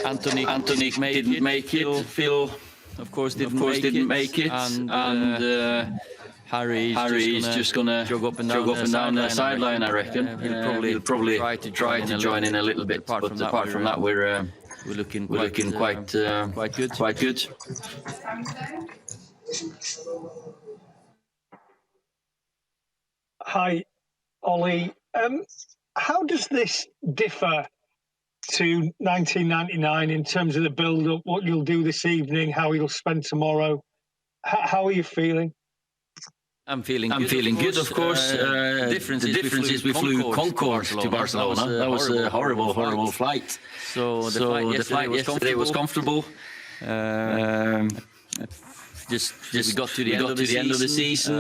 Anthony didn't make it. Phil, of course, didn't make it. And Harry is just gonna jog up and down the sideline, I reckon. He'll probably try to join in a little bit. But apart from that, we're looking quite good. Hi, Ollie. How does this differ to 1999 in terms of the build-up, what you'll do this evening, how you'll spend tomorrow? How are you feeling? I'm feeling good, of course. The difference is we flew Concorde to Barcelona. That was a horrible flight. So the flight yesterday was comfortable. Just we got to the end of the season.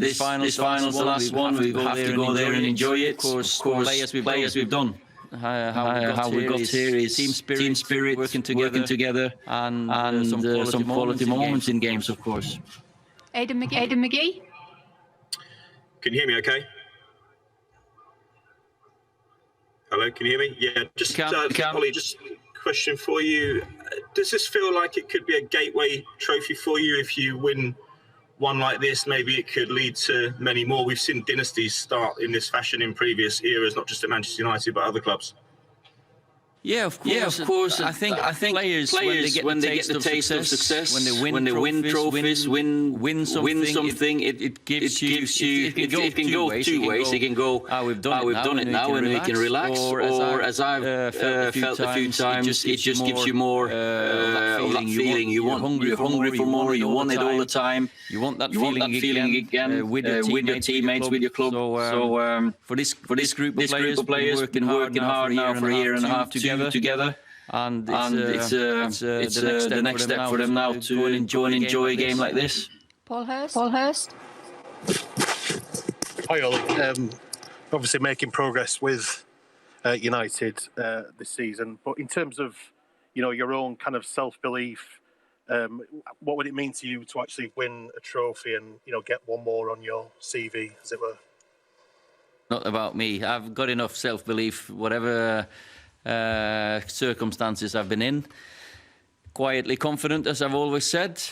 This final's the last one. We have to go there and enjoy it. Of course, play as we've done. How we got here is team spirit, working together, and some quality moments in games, of course. Aidan McGee. Can you hear me okay? Hello, can you hear me? Yeah, just Ollie, just a question for you. Does this feel like it could be a gateway trophy for you if you win one like this? Maybe it could lead to many more. We've seen dynasties start in this fashion in previous eras, not just at Manchester United, but other clubs. Yeah, of course. I think players when they get the taste of success, when they win trophies, win something, it gives you. It can go two ways. It can go, we've done it now, and we can relax. Or as I've felt a few times, it just gives you more that feeling you want. You're hungry for more. You want it all the time. You want that feeling again with your teammates, with your club. So for this group of players, working hard now for a year and a half together, and it's the next step for them now to enjoy a game like this. Paul Hurst. Hi, Ollie. Obviously making progress with United this season, but in terms of your own kind of self-belief, what would it mean to you to actually win a trophy and get one more on your CV, as it were? Not about me. I've got enough self-belief, whatever circumstances I've been in. Quietly confident, as I've always said.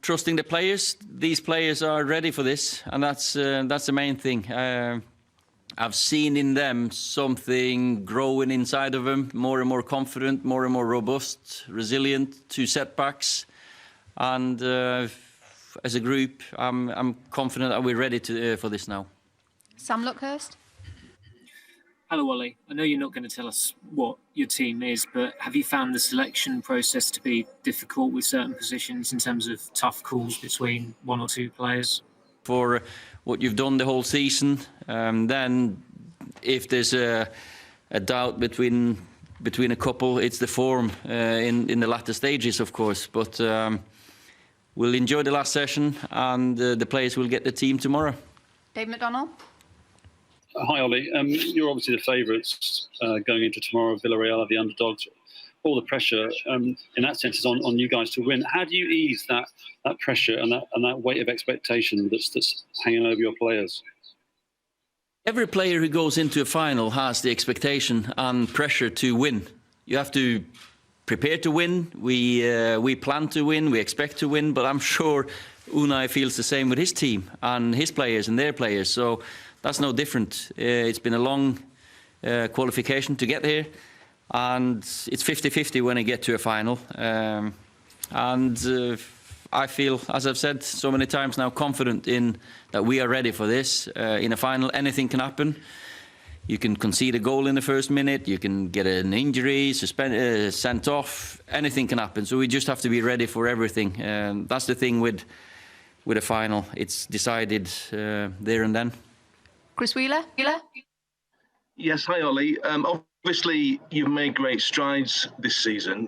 Trusting the players. These players are ready for this, and that's the main thing. I've seen in them something growing inside of them, more and more confident, more and more robust, resilient to setbacks, and as a group, I'm confident that we're ready for this now. Sam Luckhurst. Hello, Ollie. I know you're not going to tell us what your team is, but have you found the selection process to be difficult with certain positions in terms of tough calls between one or two players? For what you've done the whole season, then if there's a doubt between a couple, it's the form in the latter stages, of course. But we'll enjoy the last session, and the players will get the team tomorrow. Dave McDonnell. Hi, Ollie. You're obviously the favourites going into tomorrow. Villarreal are the underdogs. All the pressure, in that sense, is on you guys to win. How do you ease that pressure and that weight of expectation that's hanging over your players? Every player who goes into a final has the expectation and pressure to win. You have to prepare to win. We plan to win. We expect to win. But I'm sure Unai feels the same with his team and his players and their players. So that's no different. It's been a long qualification to get here, and it's 50-50 when I get to a final. I feel, as I've said so many times now, confident in that we are ready for this. In a final, anything can happen. You can concede a goal in the first minute, you can get an injury, sent off, anything can happen. So we just have to be ready for everything. That's the thing with a final. It's decided there and then. Chris Wheeler. Yes, hi Ollie. Obviously, you've made great strides this season,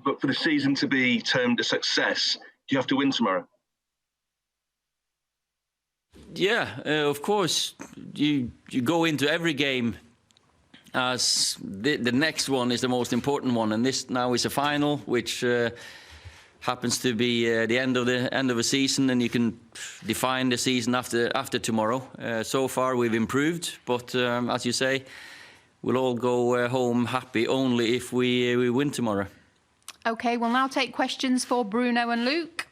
but for the season to be termed a success, do you have to win tomorrow? Yeah, of course. You go into every game as the next one is the most important one, and this now is a final, which happens to be the end of a season, and you can define the season after tomorrow. So far we've improved, but as you say, we'll all go home happy only if we win tomorrow. Okay, we'll now take questions for Bruno and Luke.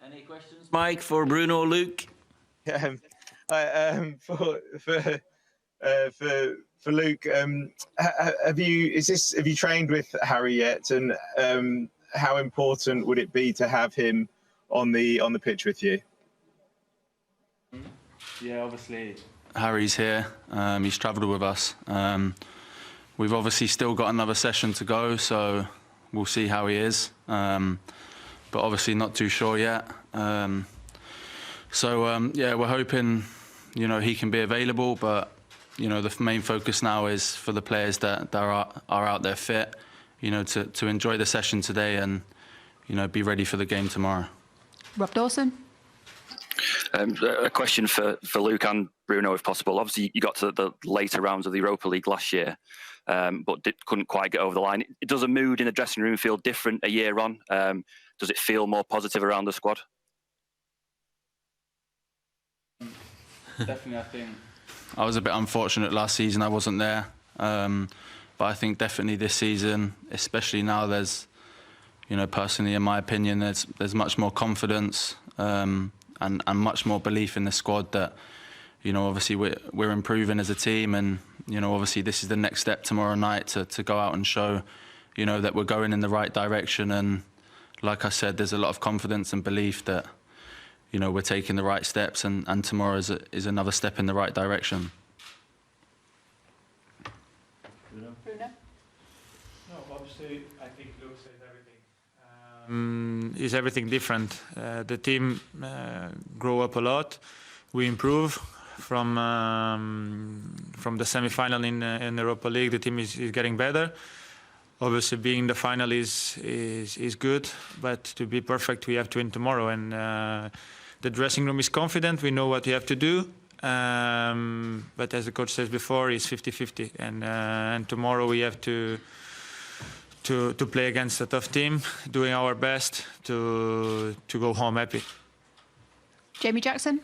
Any questions, Mike, for Bruno or Luke? For Luke, have you trained with Harry yet, and how important would it be to have him on the pitch with you? Yeah, obviously Harry's here. He's travelled with us. We've obviously still got another session to go, so we'll see how he is. But obviously not too sure yet. Yeah, we're hoping, he can be available, but the main focus now is for the players that are out there fit, to enjoy the session today and, be ready for the game tomorrow. Rob Dawson. A question for Luke and Bruno, if possible. Obviously, you got to the later rounds of the Europa League last year, but couldn't quite get over the line. Does a mood in the dressing room feel different a year on? Does it feel more positive around the squad? Definitely, I think I was a bit unfortunate last season. I wasn't there, but I think definitely this season, especially now, there's, personally, in my opinion, there's much more confidence and much more belief in the squad that, obviously we're improving as a team, and obviously this is the next step tomorrow night to go out and show, that we're going in the right direction. And like I said, there's a lot of confidence and belief that, we're taking the right steps, and tomorrow is another step in the right direction. Bruno? No, obviously, I think Luke said everything. Is everything different? The team grew up a lot. We improve from the semi-final in Europa League. The team is getting better. Obviously, being the final is good, but to be perfect, we have to win tomorrow. And the dressing room is confident. We know what we have to do. But as the coach says before, it's 50-50. And tomorrow we have to play against a tough team, doing our best to go home happy. Jamie Jackson.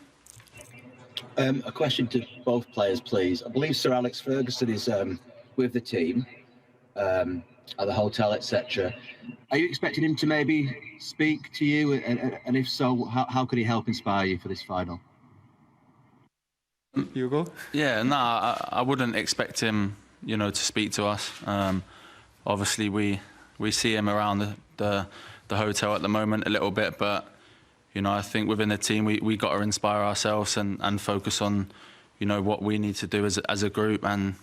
A question to both players, please. I believe Sir Alex Ferguson is with the team at the hotel, etc. Are you expecting him to maybe speak to you? And if so, how could he help inspire you for this final? You go? Yeah, no, I wouldn't expect him, to speak to us. Obviously, we see him around the hotel at the moment a little bit, but I think within the team we got to inspire ourselves and focus on what we need to do as a group. And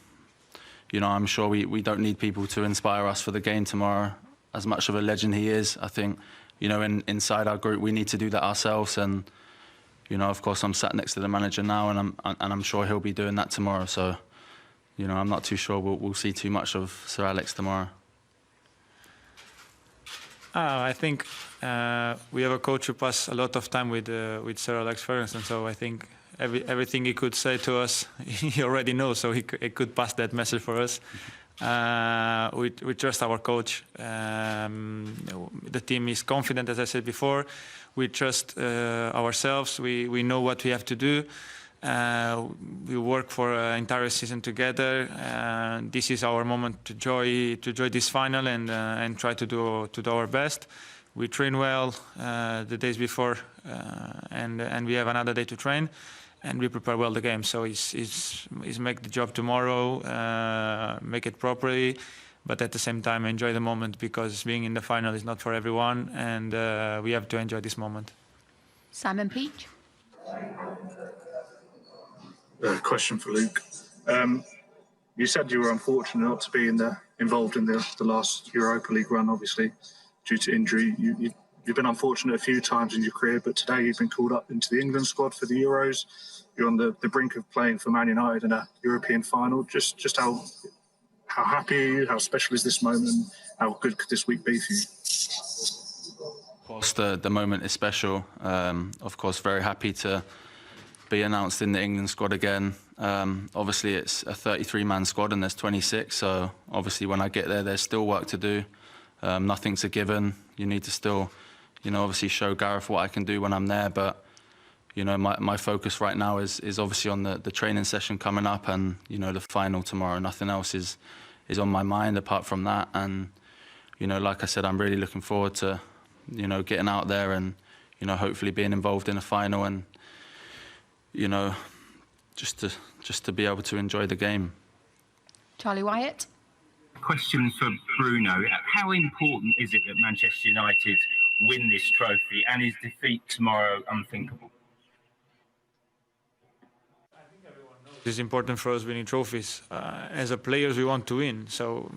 I'm sure we don't need people to inspire us for the game tomorrow. As much of a legend he is, I think inside our group we need to do that ourselves. And of course I'm sat next to the manager now, and I'm sure he'll be doing that tomorrow. So I'm not too sure we'll see too much of Sir Alex tomorrow. I think we have a coach who passed a lot of time with Sir Alex Ferguson, so I think everything he could say to us, he already knows, so he could pass that message for us. We trust our coach. The team is confident, as I said before. We trust ourselves. We know what we have to do. We work for an entire season together. This is our moment to enjoy this final and try to do our best. We train well the days before, and we have another day to train, and we prepare well the game. So it's make the job tomorrow, make it properly, but at the same time enjoy the moment, because being in the final is not for everyone, and we have to enjoy this moment. Simon Peach. Question for Luke. You said you were unfortunate not to be involved in the last Europa League run, obviously, due to injury. You've been unfortunate a few times in your career, but today you've been called up into the England squad for the Euros. You're on the brink of playing for Man United in a European final. Just how happy are you? How special is this moment? And how good could this week be for you? Of course, the moment is special. Of course, very happy to be announced in the England squad again. Obviously, it's a 33-man squad and there's 26, so obviously when I get there, there's still work to do. Nothing's a given. You need to still, obviously show Gareth what I can do when I'm there, but, my focus right now is obviously on the training session coming up and, the final tomorrow. Nothing else is on my mind apart from that. And, like I said, I'm really looking forward to, getting out there and, hopefully being involved in a final and, just to be able to enjoy the game. Charlie Wyatt. Question for Bruno. How important is it that Manchester United win this trophy, and is defeat tomorrow unthinkable? It's important for us winning trophies. As a players, we want to win. So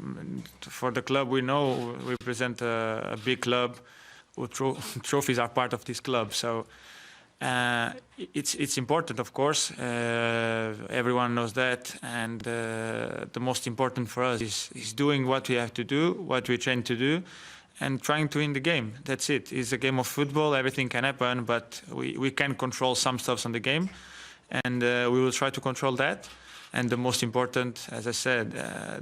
for the club, we know we represent a big club. Trophies are part of this club. So it's important, of course. Everyone knows that. And the most important for us is doing what we have to do, what we train to do, and trying to win the game. That's it. It's a game of football. Everything can happen, but we can control some stuff on the game. And we will try to control that. And the most important, as I said,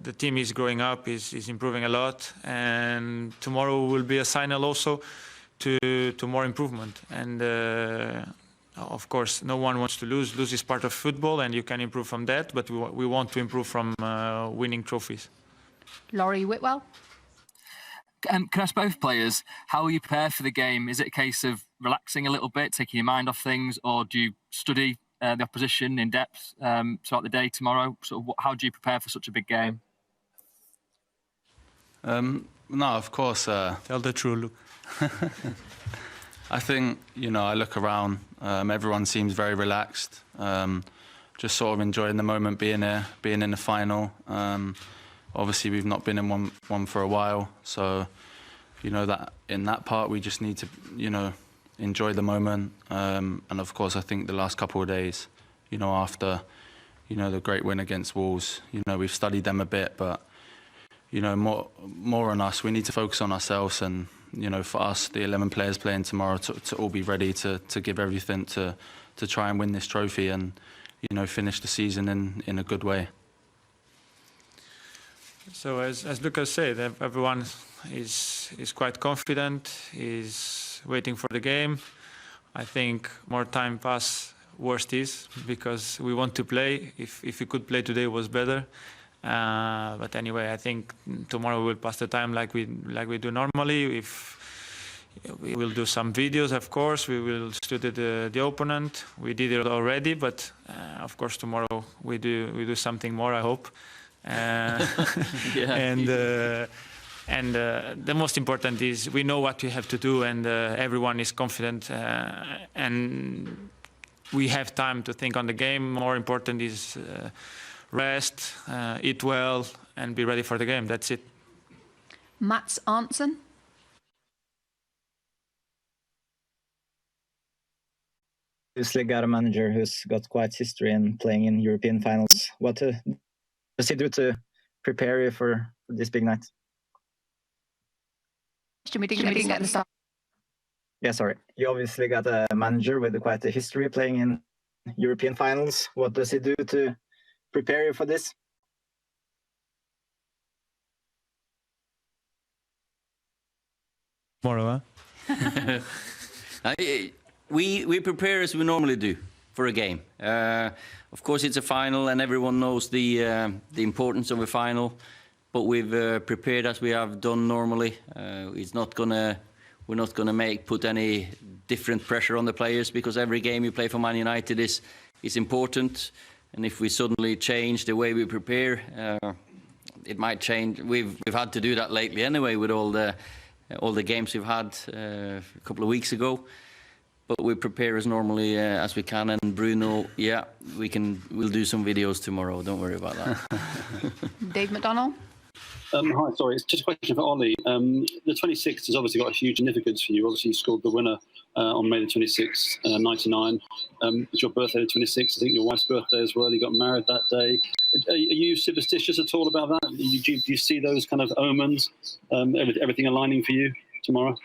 the team is growing up, is improving a lot. And tomorrow will be a signal also to more improvement. And of course, no one wants to lose. Lose is part of football, and you can improve from that. But we want to improve from winning trophies. Laurie Whitwell. Can I ask both players, how will you prepare for the game? Is it a case of relaxing a little bit, taking your mind off things, or do you study the opposition in depth throughout the day tomorrow? So how do you prepare for such a big game? No, of course. Tell the truth, Luke. I think, I look around, everyone seems very relaxed, just sort of enjoying the moment being here, being in the final. Obviously, we've not been in one for a while, so, that in that part, we just need to, enjoy the moment. And of course, I think the last couple of days, after, the great win against Wolves, we've studied them a bit, but, more on us. We need to focus on ourselves and, for us, the 11 players playing tomorrow, to all be ready to give everything to try and win this trophy and, finish the season in a good way. So as Lucas said, everyone is quite confident, is waiting for the game. I think more time pass, worse is, because we want to play. If we could play today, it was better. But anyway, I think tomorrow we'll pass the time like we do normally. We will do some videos, of course. We will study the opponent. We did it already, but of course tomorrow we do something more, I hope. Yeah. And the most important is we know what we have to do, and everyone is confident, and we have time to think on the game. More important is rest, eat well, and be ready for the game. That's it. Mats Arntzen. Obviously got a manager who's got quite history in playing in European finals. What does he do to prepare you for this big night? We didn't get the start. Yeah, sorry. You obviously got a manager with quite a history playing in European finals. What does he do to prepare you for this? Tomorrow, huh? We prepare as we normally do for a game. Of course, it's a final, and everyone knows the importance of a final. But we've prepared as we have done normally. We're not gonna put any different pressure on the players, because every game you play for Man United is important. And if we suddenly change the way we prepare, it might change. We've had to do that lately anyway with all the games we've had a couple of weeks ago. But we prepare as normally as we can. And Bruno, yeah, we'll do some videos tomorrow. Don't worry about that. Dave McDonnell. Hi, sorry, it's just a question for Ollie. The 26th has obviously got a huge significance for you. Obviously, you scored the winner on May the 26th, 99. It's your birthday, the 26th. I think your wife's birthday as well. You got married that day. Are you superstitious at all about that? Do you see those kind of omens, everything aligning for you tomorrow?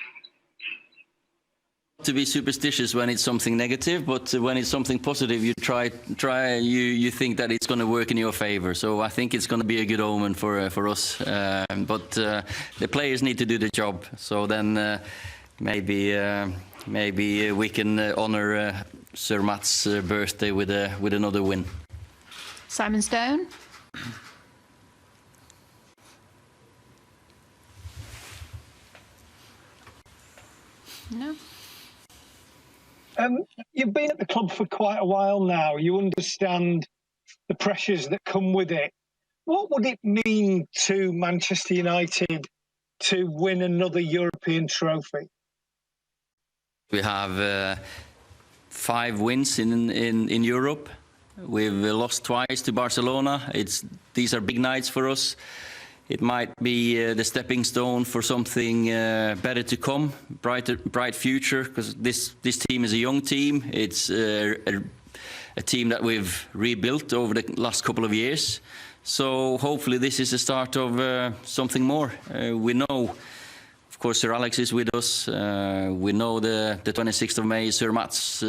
to be superstitious when it's something negative, but when it's something positive, you you think that it's going to work in your favor. So I think it's going to be a good omen for us. But the players need to do the job. So then maybe we can honor Sir Matt's birthday with another win. Simon Stone. No. You've been at the club for quite a while now. You understand the pressures that come with it. What would it mean to Manchester United to win another European trophy? We have 5 wins in Europe. We've lost twice to Barcelona. These are big nights for us. It might be the stepping stone for something better to come, bright future, because this team is a young team. It's a team that we've rebuilt over the last couple of years. So hopefully this is the start of something more. We know, of course, Sir Alex is with us. We know the 26th of May is Sir Matt's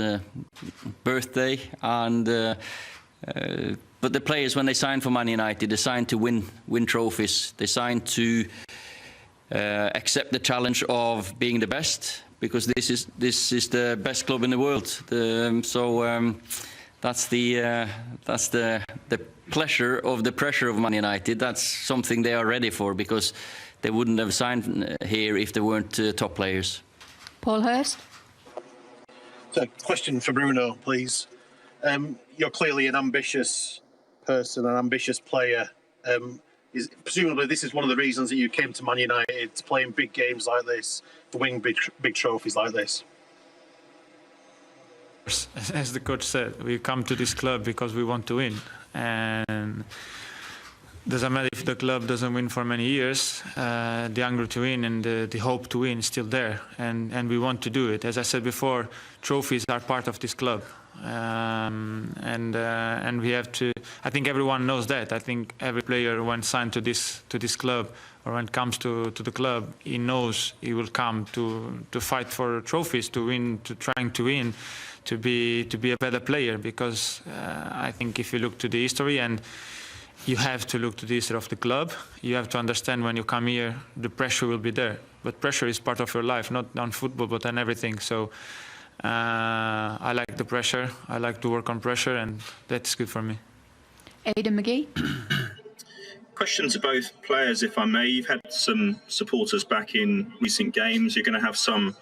birthday, and but the players, when they sign for Man United, they sign to win trophies. They sign to accept the challenge of being the best, because this is the best club in the world. That's the pleasure of the pressure of Man United. That's something they are ready for, because they wouldn't have signed here if they weren't top players. Paul Hurst. So, question for Bruno, please. You're clearly an ambitious person, an ambitious player. Presumably this is one of the reasons that you came to Man United, to play in big games like this, to win big trophies like this. As the coach said, we come to this club because we want to win, and doesn't matter if the club doesn't win for many years, the hunger to win and the hope to win is still there, and we want to do it. As I said before, trophies are part of this club, and we have to. I think everyone knows that. I think every player, when signed to this club, or when it comes to the club, he knows he will come to fight for trophies, to win, trying to win, to be a better player. Because I think if you look to the history, and you have to look to the history of the club, you have to understand when you come here, the pressure will be there. But pressure is part of your life, not on football, but on everything. So I like the pressure. I like to work on pressure, and that's good for me. Aidan McGee. Question to both players, if I may. You've had some supporters back in recent games. You're going to have some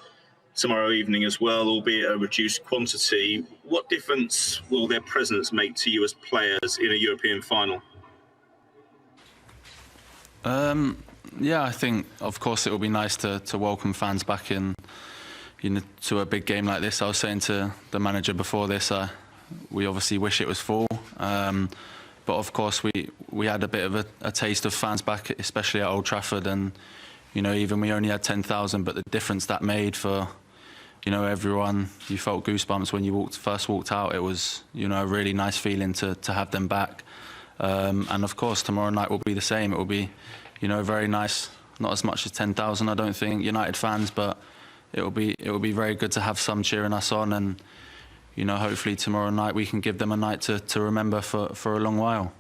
tomorrow evening as well, albeit a reduced quantity. What difference will their presence make to you as players in a European final? Yeah, I think, of course, it will be nice to welcome fans back in, to a big game like this. I was saying to the manager before this, we obviously wish it was full, but of course we had a bit of a taste of fans back, especially at Old Trafford, and even we only had 10,000, but the difference that made for everyone. You felt goosebumps when you first walked out. It was a really nice feeling to have them back. And of course, tomorrow night will be the same. It will be, very nice. Not as much as 10,000, I don't think, United fans, but it will be very good to have some cheering us on, and hopefully tomorrow night we can give them a night to remember for a long while.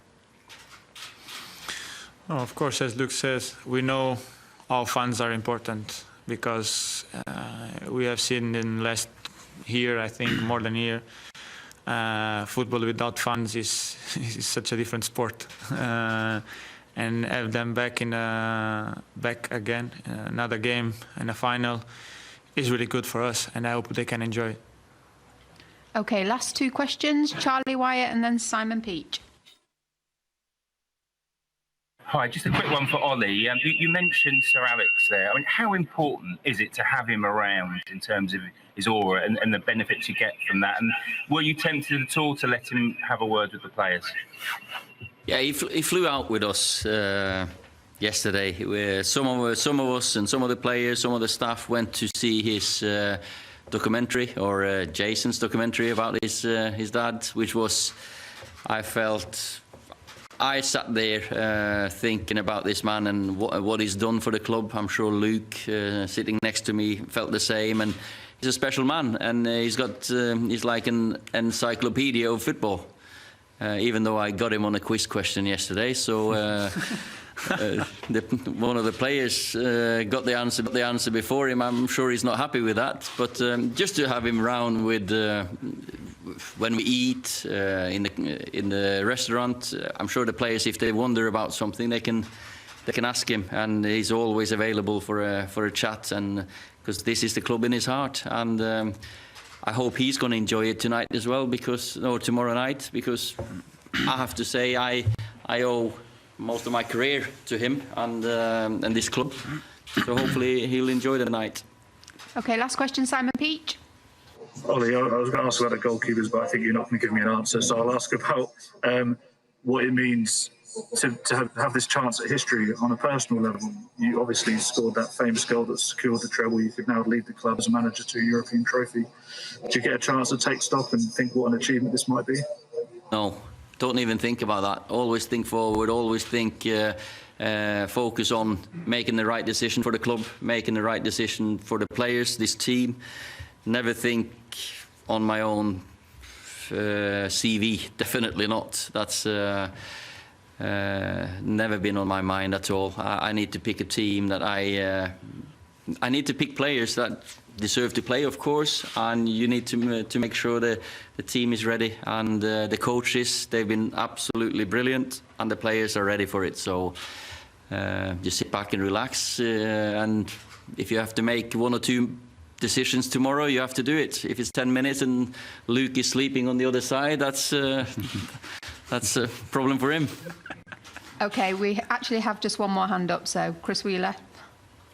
Oh, of course, as Luke says, we know our fans are important, because we have seen in last year, I think more than a year, football without fans is such a different sport, and have them back again, another game and a final is really good for us, and I hope they can enjoy it. Okay, last 2 questions, Charlie Wyatt and then Simon Peach. Hi, just a quick one for Ollie. You mentioned Sir Alex there. I mean, how important is it to have him around in terms of his aura and the benefits you get from that? And were you tempted at all to let him have a word with the players? Yeah, he flew out with us yesterday. Some of us and some of the players, some of the staff went to see his documentary, or Jason's documentary about his dad, which was, I sat there thinking about this man and what he's done for the club. I'm sure Luke, sitting next to me, felt the same. And a special man, and he's like an encyclopedia of football. Even though I got him on a quiz question yesterday, so one of the players got the answer before him. I'm sure he's not happy with that, but just to have him around with when we eat in the restaurant, I'm sure the players, if they wonder about something, they can ask him, and he's always available for a chat, and because this is the club in his heart, and I hope he's going to enjoy it tonight as well, tomorrow night, because I have to say I owe most of my career to him and this club, so hopefully he'll enjoy the night. Okay, last question, Simon Peach. Ollie, I was going to ask about the goalkeepers, but I think you're not going to give me an answer, so I'll ask about what it means to have this chance at history on a personal level. You obviously scored that famous goal that secured the treble. You could now lead the club as a manager to a European trophy. Do you get a chance to take stock and think what an achievement this might be? No, don't even think about that. Always think forward, always think, focus on making the right decision for the club, making the right decision for the players, this team. Never think on my own CV, definitely not. That's never been on my mind at all. I need to pick a team that I need to pick players that deserve to play, of course, and you need to make sure the team is ready, and the coaches, they've been absolutely brilliant, and the players are ready for it. So just sit back and relax, and if you have to make one or two decisions tomorrow, you have to do it. If it's 10 minutes and Luke is sleeping on the other side, that's a problem for him. Okay, we actually have just one more hand up, so Chris Wheeler,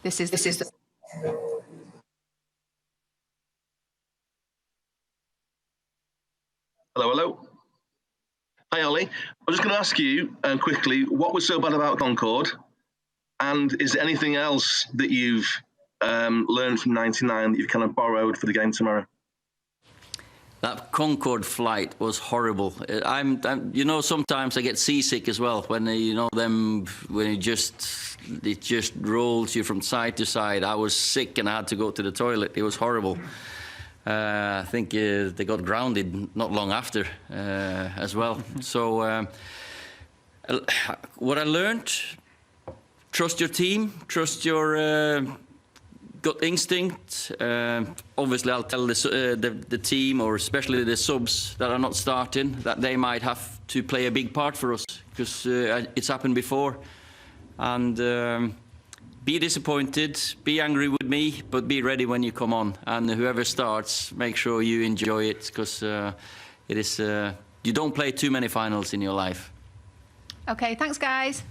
this is the... Hello. Hi, Ollie. I was just going to ask you quickly, what was so bad about Concorde? And is there anything else that you've learned from 99 that you've kind of borrowed for the game tomorrow? That Concorde flight was horrible. Sometimes I get seasick as well when when it just rolls you from side to side. I was sick and I had to go to the toilet. It was horrible. I think they got grounded not long after as well. So what I learned: trust your team, trust your gut instinct. Obviously, I'll tell the team, or especially the subs that are not starting, that they might have to play a big part for us, because it's happened before. And be disappointed, be angry with me, but be ready when you come on. And whoever starts, make sure you enjoy it, because it is. You don't play too many finals in your life. Okay, thanks, guys.